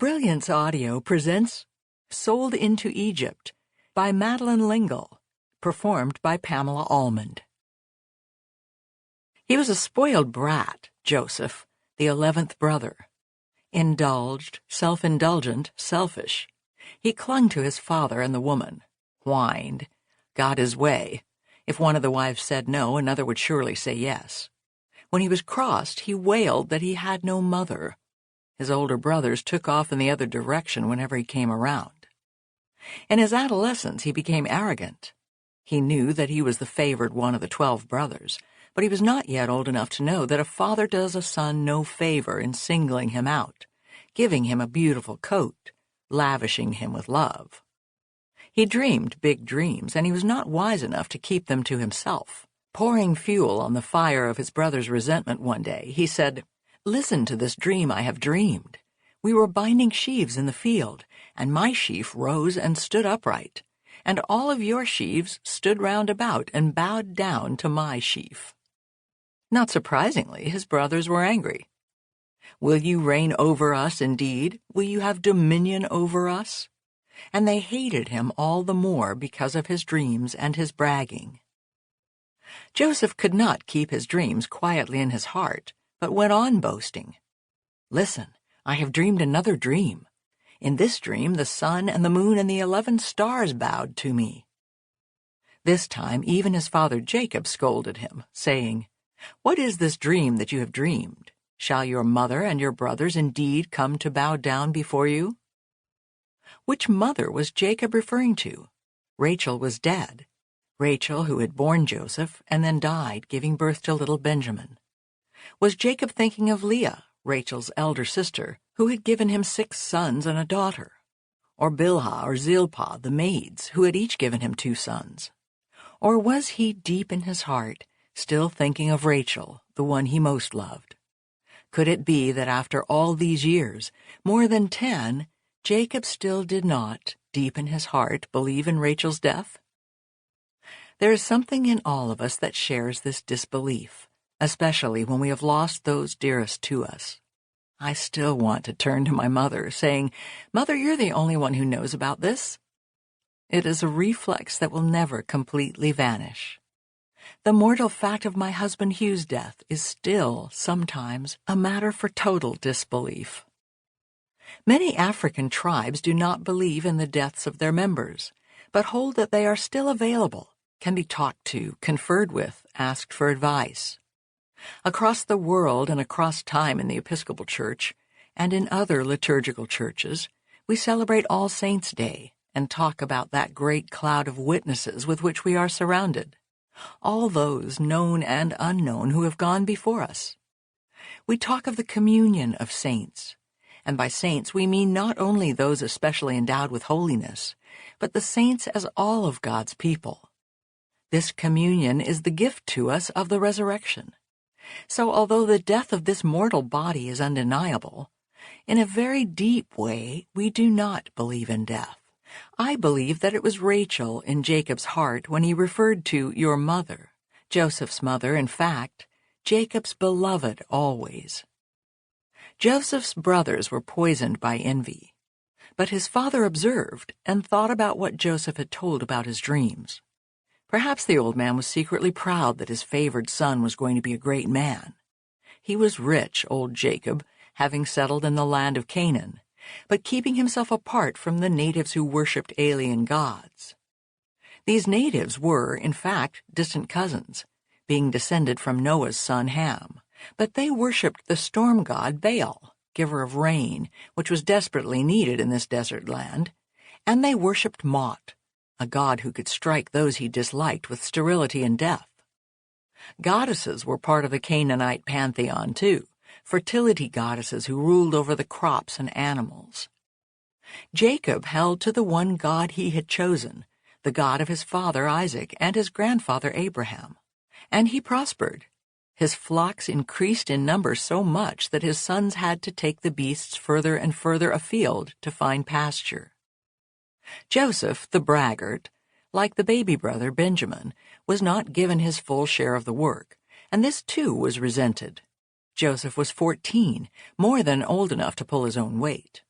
Brilliance Audio presents Sold into Egypt by Madeleine L'Engle, performed by Pamela Almond. He was a spoiled brat, Joseph, the 11th brother. Indulged, self-indulgent, selfish. He clung to his father and the woman, whined, got his way. If one of the wives said no, another would surely say yes. When he was crossed, he wailed that he had no mother. His older brothers took off in the other direction whenever he came around. In his adolescence, he became arrogant. He knew that he was the favored one of the 12 brothers, but he was not yet old enough to know that a father does a son no favor in singling him out, giving him a beautiful coat, lavishing him with love. He dreamed big dreams, and he was not wise enough to keep them to himself. Pouring fuel on the fire of his brother's resentment one day, he said, "Listen to this dream I have dreamed. We were binding sheaves in the field, and my sheaf rose and stood upright, and all of your sheaves stood round about and bowed down to my sheaf." Not surprisingly, his brothers were angry. "Will you reign over us indeed? Will you have dominion over us?" And they hated him all the more because of his dreams and his bragging. Joseph could not keep his dreams quietly in his heart, but went on boasting. "Listen, I have dreamed another dream. In this dream the sun and the moon and the 11 stars bowed to me." This time even his father Jacob scolded him, saying, "What is this dream that you have dreamed? Shall your mother and your brothers indeed come to bow down before you?" Which mother was Jacob referring to? Rachel was dead. Rachel, who had borne Joseph and then died, giving birth to little Benjamin. Was Jacob thinking of Leah, Rachel's elder sister, who had given him 6 sons and a daughter? Or Bilhah or Zilpah, the maids, who had each given him 2 sons? Or was he, deep in his heart, still thinking of Rachel, the one he most loved? Could it be that after all these years, more than 10, Jacob still did not, deep in his heart, believe in Rachel's death? There is something in all of us that shares this disbelief, especially when we have lost those dearest to us. I still want to turn to my mother, saying, "Mother, you're the only one who knows about this." It is a reflex that will never completely vanish. The mortal fact of my husband Hugh's death is still, sometimes, a matter for total disbelief. Many African tribes do not believe in the deaths of their members, but hold that they are still available, can be talked to, conferred with, asked for advice. Across the world and across time in the Episcopal Church and in other liturgical churches, we celebrate All Saints' Day and talk about that great cloud of witnesses with which we are surrounded, all those known and unknown who have gone before us. We talk of the communion of saints, and by saints we mean not only those especially endowed with holiness, but the saints as all of God's people. This communion is the gift to us of the resurrection. So although the death of this mortal body is undeniable, in a very deep way we do not believe in death. I believe that it was Rachel in Jacob's heart when he referred to your mother, Joseph's mother, in fact, Jacob's beloved always. Joseph's brothers were poisoned by envy, but his father observed and thought about what Joseph had told about his dreams. Perhaps the old man was secretly proud that his favored son was going to be a great man. He was rich, old Jacob, having settled in the land of Canaan, but keeping himself apart from the natives who worshipped alien gods. These natives were, in fact, distant cousins, being descended from Noah's son Ham, but they worshipped the storm god Baal, giver of rain, which was desperately needed in this desert land, and they worshipped Mot, a god who could strike those he disliked with sterility and death. Goddesses were part of the Canaanite pantheon, too, fertility goddesses who ruled over the crops and animals. Jacob held to the one God he had chosen, the God of his father Isaac and his grandfather Abraham, and he prospered. His flocks increased in number so much that his sons had to take the beasts further and further afield to find pasture. Joseph, the braggart, like the baby brother Benjamin, was not given his full share of the work, and this too was resented. Joseph was 14, more than old enough to pull his own weight.